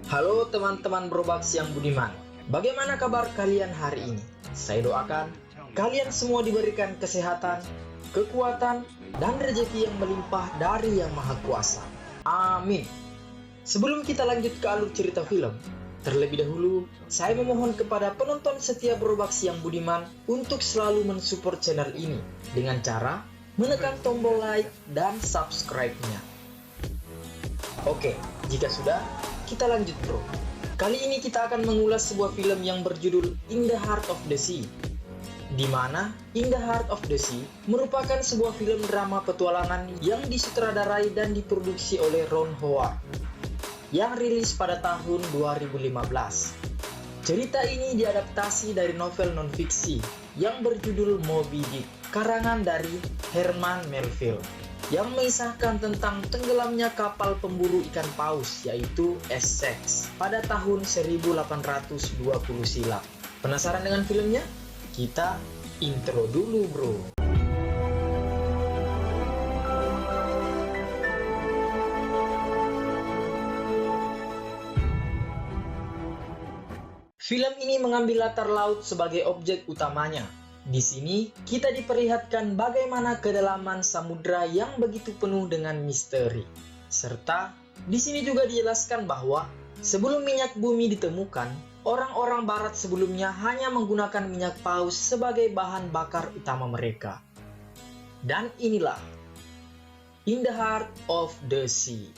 Halo teman-teman Brobox yang budiman, bagaimana kabar kalian hari ini? Saya doakan kalian semua diberikan kesehatan, kekuatan, dan rezeki yang melimpah dari Yang Maha Kuasa. Amin. Sebelum kita lanjut ke alur cerita film, terlebih dahulu saya memohon kepada penonton setia Brobox yang budiman untuk selalu mensupport channel ini dengan cara menekan tombol like dan subscribe-nya. Oke, jika sudah, kita lanjut bro. Kali ini kita akan mengulas sebuah film yang berjudul In the Heart of the Sea, di mana In the Heart of the Sea merupakan sebuah film drama petualangan yang disutradarai dan diproduksi oleh Ron Howard, yang rilis pada tahun 2015. Cerita ini diadaptasi dari novel non-fiksi yang berjudul Moby Dick, karangan dari Herman Melville, yang mengisahkan tentang tenggelamnya kapal pemburu ikan paus yaitu Essex pada tahun 1820 silam. Penasaran dengan filmnya? Kita intro dulu bro. Film ini mengambil latar laut sebagai objek utamanya. Di sini, kita diperlihatkan bagaimana kedalaman samudra yang begitu penuh dengan misteri. Serta, di sini juga dijelaskan bahwa sebelum minyak bumi ditemukan, orang-orang barat sebelumnya hanya menggunakan minyak paus sebagai bahan bakar utama mereka. Dan inilah In the Heart of the Sea.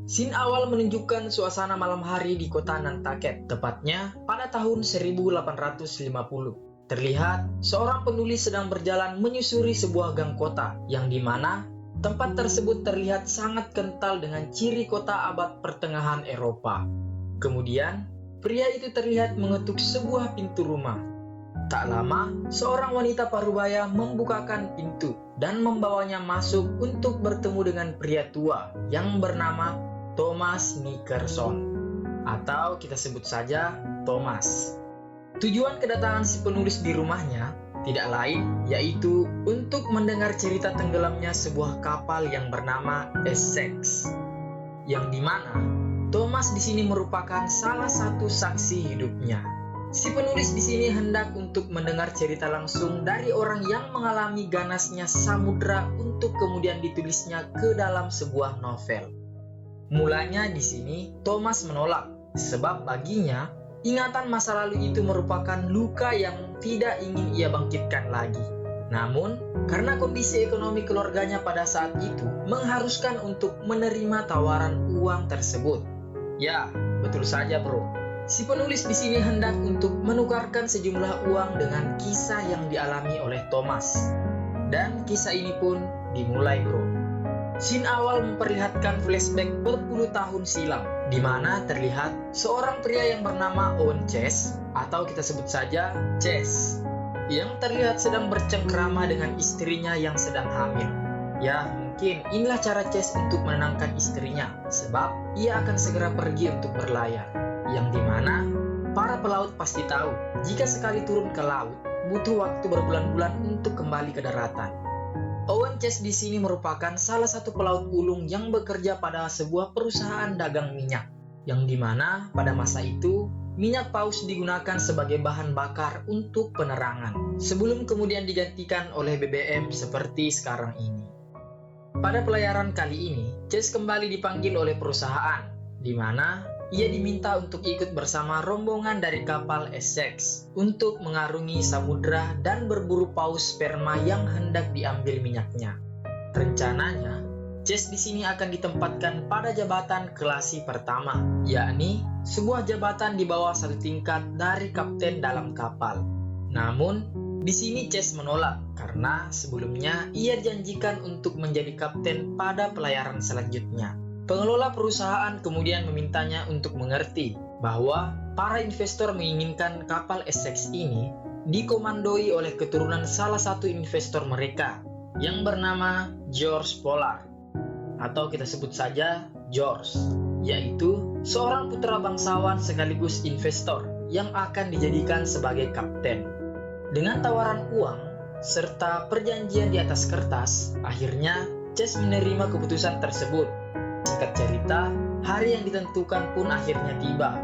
Scene awal menunjukkan suasana malam hari di kota Nantucket, tepatnya pada tahun 1850. Terlihat seorang penulis sedang berjalan menyusuri sebuah gang kota, yang dimana tempat tersebut terlihat sangat kental dengan ciri kota abad pertengahan Eropa. Kemudian, pria itu terlihat mengetuk sebuah pintu rumah. Tak lama, seorang wanita parubaya membukakan pintu dan membawanya masuk untuk bertemu dengan pria tua yang bernama Thomas Nickerson, atau kita sebut saja Thomas. Tujuan kedatangan si penulis di rumahnya tidak lain yaitu untuk mendengar cerita tenggelamnya sebuah kapal yang bernama Essex, yang dimana Thomas di sini merupakan salah satu saksi hidupnya. Si penulis di sini hendak untuk mendengar cerita langsung dari orang yang mengalami ganasnya samudra untuk kemudian ditulisnya ke dalam sebuah novel. Mulanya di sini Thomas menolak sebab baginya ingatan masa lalu itu merupakan luka yang tidak ingin ia bangkitkan lagi. Namun, karena kondisi ekonomi keluarganya pada saat itu mengharuskan untuk menerima tawaran uang tersebut. Ya, betul saja bro. Si penulis di sini hendak untuk menukarkan sejumlah uang dengan kisah yang dialami oleh Thomas. Dan kisah ini pun dimulai bro. Scene awal memperlihatkan flashback berpuluh tahun silam, di mana terlihat seorang pria yang bernama Owen Chase, atau kita sebut saja Chase, yang terlihat sedang bercengkrama dengan istrinya yang sedang hamil. Ya, mungkin inilah cara Chase untuk menenangkan istrinya, sebab ia akan segera pergi untuk berlayar. Yang dimana para pelaut pasti tahu, jika sekali turun ke laut, butuh waktu berbulan-bulan untuk kembali ke daratan. Owen Chase di sini merupakan salah satu pelaut ulung yang bekerja pada sebuah perusahaan dagang minyak, yang dimana pada masa itu minyak paus digunakan sebagai bahan bakar untuk penerangan, sebelum kemudian digantikan oleh BBM seperti sekarang ini. Pada pelayaran kali ini, Chase kembali dipanggil oleh perusahaan, di mana ia diminta untuk ikut bersama rombongan dari kapal Essex untuk mengarungi samudra dan berburu paus sperma yang hendak diambil minyaknya. Rencananya, Chase di sini akan ditempatkan pada jabatan kelasi pertama, yakni sebuah jabatan di bawah satu tingkat dari kapten dalam kapal. Namun, di sini Chase menolak karena sebelumnya ia dijanjikan untuk menjadi kapten pada pelayaran selanjutnya. Pengelola perusahaan kemudian memintanya untuk mengerti bahwa para investor menginginkan kapal Essex ini dikomandoi oleh keturunan salah satu investor mereka yang bernama George Pollard, atau kita sebut saja George, yaitu seorang putra bangsawan sekaligus investor yang akan dijadikan sebagai kapten. Dengan tawaran uang serta perjanjian di atas kertas, akhirnya Chase menerima keputusan tersebut. Singkat cerita, hari yang ditentukan pun akhirnya tiba.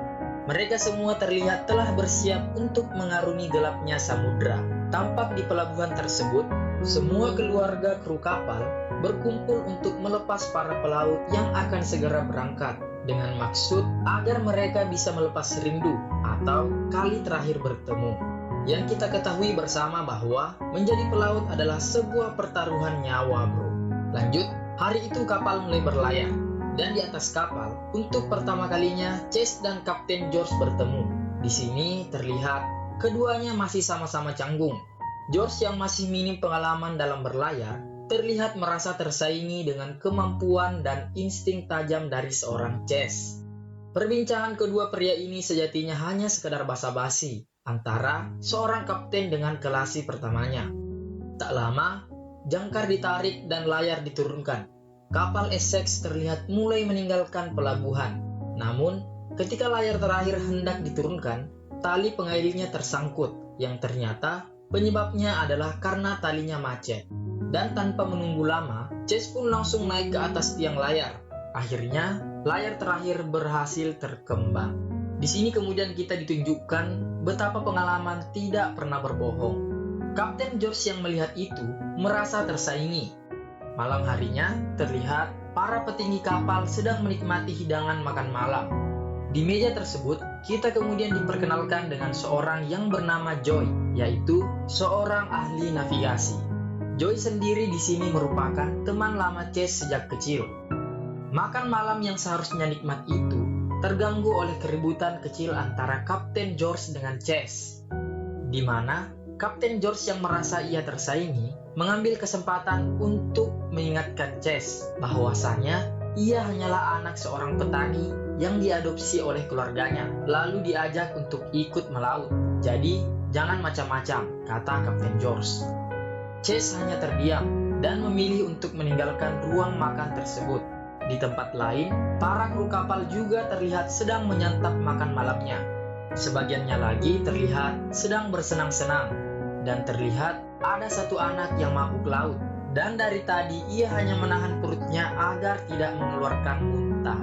Mereka semua terlihat telah bersiap untuk mengarungi gelapnya samudra. Tampak di pelabuhan tersebut, semua keluarga kru kapal berkumpul untuk melepas para pelaut yang akan segera berangkat, dengan maksud agar mereka bisa melepas rindu atau kali terakhir bertemu. Yang kita ketahui bersama bahwa menjadi pelaut adalah sebuah pertaruhan nyawa, bro. Lanjut, hari itu kapal mulai berlayar. Dan di atas kapal, untuk pertama kalinya Chase dan Kapten George bertemu. Di sini terlihat keduanya masih sama-sama canggung. George yang masih minim pengalaman dalam berlayar, terlihat merasa tersaingi dengan kemampuan dan insting tajam dari seorang Chase. Perbincangan kedua pria ini sejatinya hanya sekedar basa-basi antara seorang kapten dengan kelasi pertamanya. Tak lama, jangkar ditarik dan layar diturunkan. Kapal Essex terlihat mulai meninggalkan pelabuhan. Namun, ketika layar terakhir hendak diturunkan, tali pengailnya tersangkut, yang ternyata penyebabnya adalah karena talinya macet. Dan tanpa menunggu lama, Chase pun langsung naik ke atas tiang layar. Akhirnya, layar terakhir berhasil terkembang. Di sini kemudian kita ditunjukkan betapa pengalaman tidak pernah berbohong. Kapten George yang melihat itu merasa tersaingi. Malam harinya, terlihat para petinggi kapal sedang menikmati hidangan makan malam. Di meja tersebut, kita kemudian diperkenalkan dengan seorang yang bernama Joy, yaitu seorang ahli navigasi. Joy sendiri di sini merupakan teman lama Chase sejak kecil. Makan malam yang seharusnya nikmat itu terganggu oleh keributan kecil antara Kapten George dengan Chase, di mana Kapten George yang merasa ia tersaingi mengambil kesempatan untuk mengingatkan Chase bahwasanya ia hanyalah anak seorang petani yang diadopsi oleh keluarganya, lalu diajak untuk ikut melaut. Jadi, jangan macam-macam, kata Kapten George. Chase hanya terdiam dan memilih untuk meninggalkan ruang makan tersebut. Di tempat lain, para kru kapal juga terlihat sedang menyantap makan malamnya. Sebagiannya lagi terlihat sedang bersenang-senang, dan terlihat ada satu anak yang mabuk laut, dan dari tadi ia hanya menahan perutnya agar tidak mengeluarkan muntah.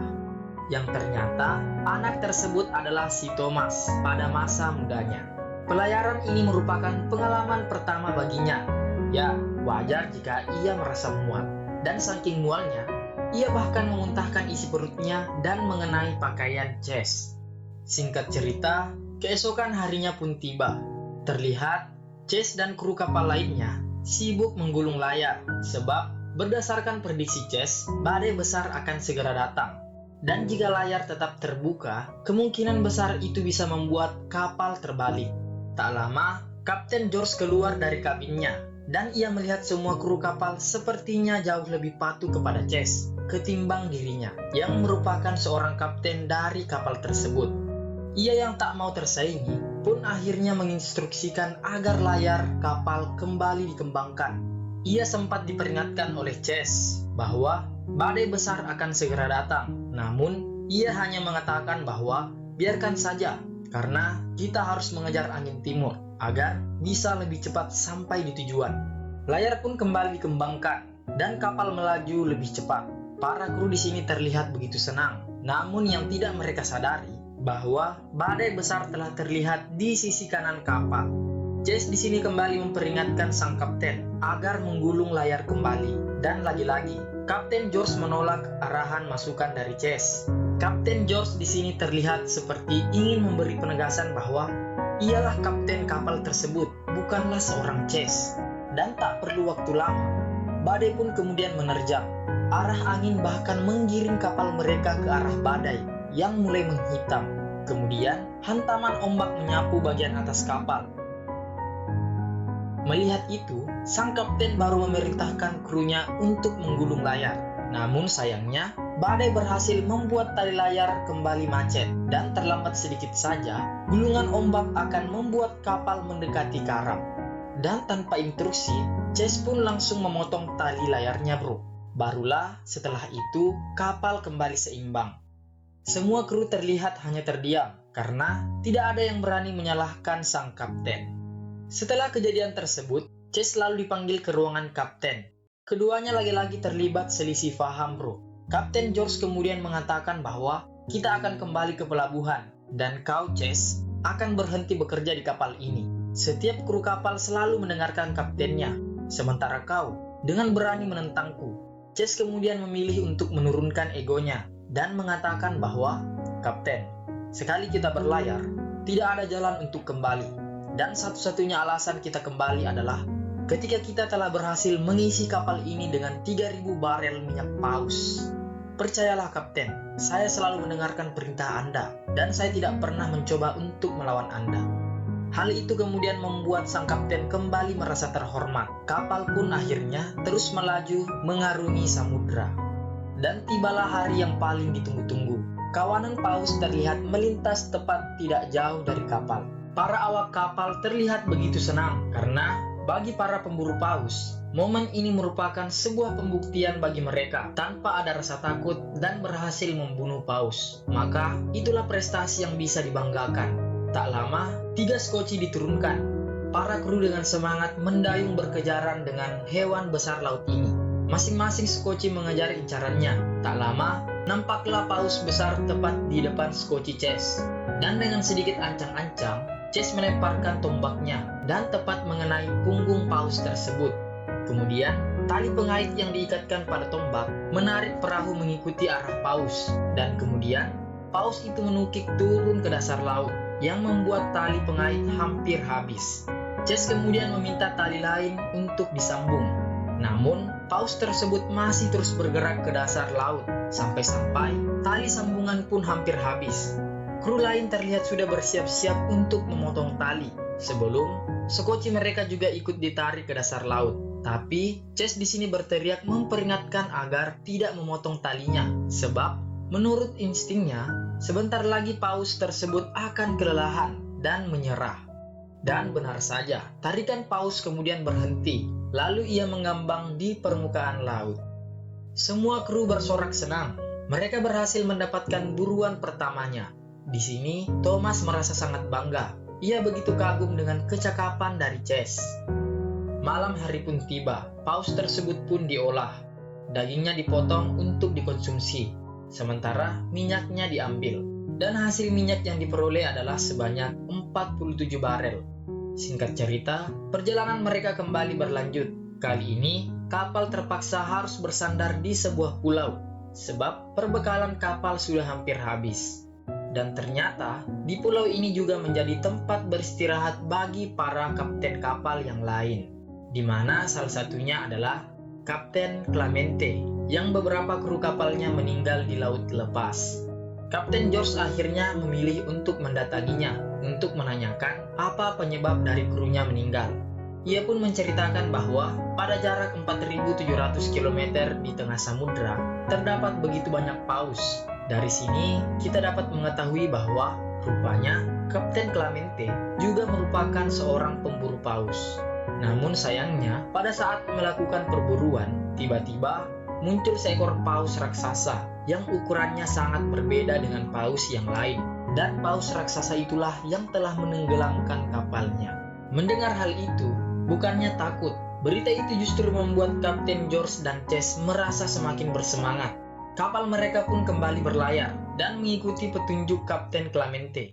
Yang ternyata anak tersebut adalah si Thomas pada masa mudanya. Pelayaran ini merupakan pengalaman pertama baginya. Ya, wajar jika ia merasa mual, dan saking mualnya, ia bahkan memuntahkan isi perutnya dan mengenai pakaian Chase. Singkat cerita, keesokan harinya pun tiba. Terlihat Chase dan kru kapal lainnya sibuk menggulung layar, sebab berdasarkan prediksi Chase, badai besar akan segera datang. Dan jika layar tetap terbuka, kemungkinan besar itu bisa membuat kapal terbalik. Tak lama, Kapten George keluar dari kabinnya, dan ia melihat semua kru kapal sepertinya jauh lebih patuh kepada Chase ketimbang dirinya, yang merupakan seorang kapten dari kapal tersebut. Ia yang tak mau tersaingi pun akhirnya menginstruksikan agar layar kapal kembali dikembangkan. Ia sempat diperingatkan oleh Chase bahwa badai besar akan segera datang. Namun, ia hanya mengatakan bahwa biarkan saja, karena kita harus mengejar angin timur agar bisa lebih cepat sampai di tujuan. Layar pun kembali dikembangkan dan kapal melaju lebih cepat. Para kru di sini terlihat begitu senang. Namun yang tidak mereka sadari bahwa badai besar telah terlihat di sisi kanan kapal. Chase di sini kembali memperingatkan sang kapten agar menggulung layar kembali, dan lagi-lagi Kapten George menolak arahan masukan dari Chase. Kapten George di sini terlihat seperti ingin memberi penegasan bahwa ialah kapten kapal tersebut, bukanlah seorang Chase. Dan tak perlu waktu lama, badai pun kemudian menerjang. Arah angin bahkan menggiring kapal mereka ke arah badai yang mulai menghitam. Kemudian, hantaman ombak menyapu bagian atas kapal. Melihat itu, sang kapten baru memerintahkan krunya untuk menggulung layar. Namun sayangnya, badai berhasil membuat tali layar kembali macet, dan terlambat sedikit saja, gulungan ombak akan membuat kapal mendekati karam. Dan tanpa instruksi, Chase pun langsung memotong tali layarnya, bro. Barulah setelah itu, kapal kembali seimbang. Semua kru terlihat hanya terdiam, karena tidak ada yang berani menyalahkan sang kapten. Setelah kejadian tersebut, Chase lalu dipanggil ke ruangan kapten. Keduanya lagi-lagi terlibat selisih paham, bro. Kapten George kemudian mengatakan bahwa kita akan kembali ke pelabuhan dan kau, Chase, akan berhenti bekerja di kapal ini. Setiap kru kapal selalu mendengarkan kaptennya, sementara kau dengan berani menentangku. Chase kemudian memilih untuk menurunkan egonya dan mengatakan bahwa, Kapten, sekali kita berlayar, tidak ada jalan untuk kembali. Dan satu-satunya alasan kita kembali adalah ketika kita telah berhasil mengisi kapal ini dengan 3.000 barel minyak paus. Percayalah Kapten, saya selalu mendengarkan perintah Anda dan saya tidak pernah mencoba untuk melawan Anda. Hal itu kemudian membuat sang kapten kembali merasa terhormat. Kapal pun akhirnya terus melaju mengarungi samudra. Dan tibalah hari yang paling ditunggu-tunggu. Kawanan paus terlihat melintas tepat tidak jauh dari kapal. Para awak kapal terlihat begitu senang karena bagi para pemburu paus, momen ini merupakan sebuah pembuktian bagi mereka tanpa ada rasa takut dan berhasil membunuh paus. Maka itulah prestasi yang bisa dibanggakan. Tak lama, 3 skoci diturunkan. Para kru dengan semangat mendayung berkejaran dengan hewan besar laut ini. Masing-masing skoci mengejar incarannya. Tak lama, nampaklah paus besar tepat di depan skoci Chase. Dan dengan sedikit ancang-ancang, Chase melemparkan tombaknya dan tepat mengenai punggung paus tersebut. Kemudian, tali pengait yang diikatkan pada tombak menarik perahu mengikuti arah paus. Dan kemudian, paus itu menukik turun ke dasar laut yang membuat tali pengait hampir habis. Chase kemudian meminta tali lain untuk disambung. Namun, paus tersebut masih terus bergerak ke dasar laut sampai-sampai tali sambungan pun hampir habis. Kru lain terlihat sudah bersiap-siap untuk memotong tali. Sebelum, skoci mereka juga ikut ditarik ke dasar laut. Tapi, Chase di sini berteriak memperingatkan agar tidak memotong talinya. Sebab, menurut instingnya, sebentar lagi paus tersebut akan kelelahan dan menyerah. Dan benar saja, tarikan paus kemudian berhenti. Lalu ia mengambang di permukaan laut. Semua kru bersorak senang. Mereka berhasil mendapatkan buruan pertamanya. Di sini, Thomas merasa sangat bangga. Ia begitu kagum dengan kecakapan dari Chase. Malam hari pun tiba. Paus tersebut pun diolah. Dagingnya dipotong untuk dikonsumsi. Sementara minyaknya diambil. Dan hasil minyak yang diperoleh adalah sebanyak 47 barel. Singkat cerita, perjalanan mereka kembali berlanjut. Kali ini, kapal terpaksa harus bersandar di sebuah pulau. Sebab perbekalan kapal sudah hampir habis. Dan ternyata, di pulau ini juga menjadi tempat beristirahat bagi para kapten kapal yang lain. Di mana salah satunya adalah Kapten Clemente, yang beberapa kru kapalnya meninggal di laut lepas. Kapten George akhirnya memilih untuk mendatanginya, untuk menanyakan apa penyebab dari krunya meninggal. Ia pun menceritakan bahwa pada jarak 4.700 km di tengah samudra, terdapat begitu banyak paus. Dari sini, kita dapat mengetahui bahwa rupanya Kapten Clemente juga merupakan seorang pemburu paus. Namun sayangnya, pada saat melakukan perburuan, tiba-tiba muncul seekor paus raksasa yang ukurannya sangat berbeda dengan paus yang lain. Dan paus raksasa itulah yang telah menenggelamkan kapalnya. Mendengar hal itu, bukannya takut, berita itu justru membuat Kapten George dan Chase merasa semakin bersemangat. Kapal mereka pun kembali berlayar dan mengikuti petunjuk Kapten Clemente.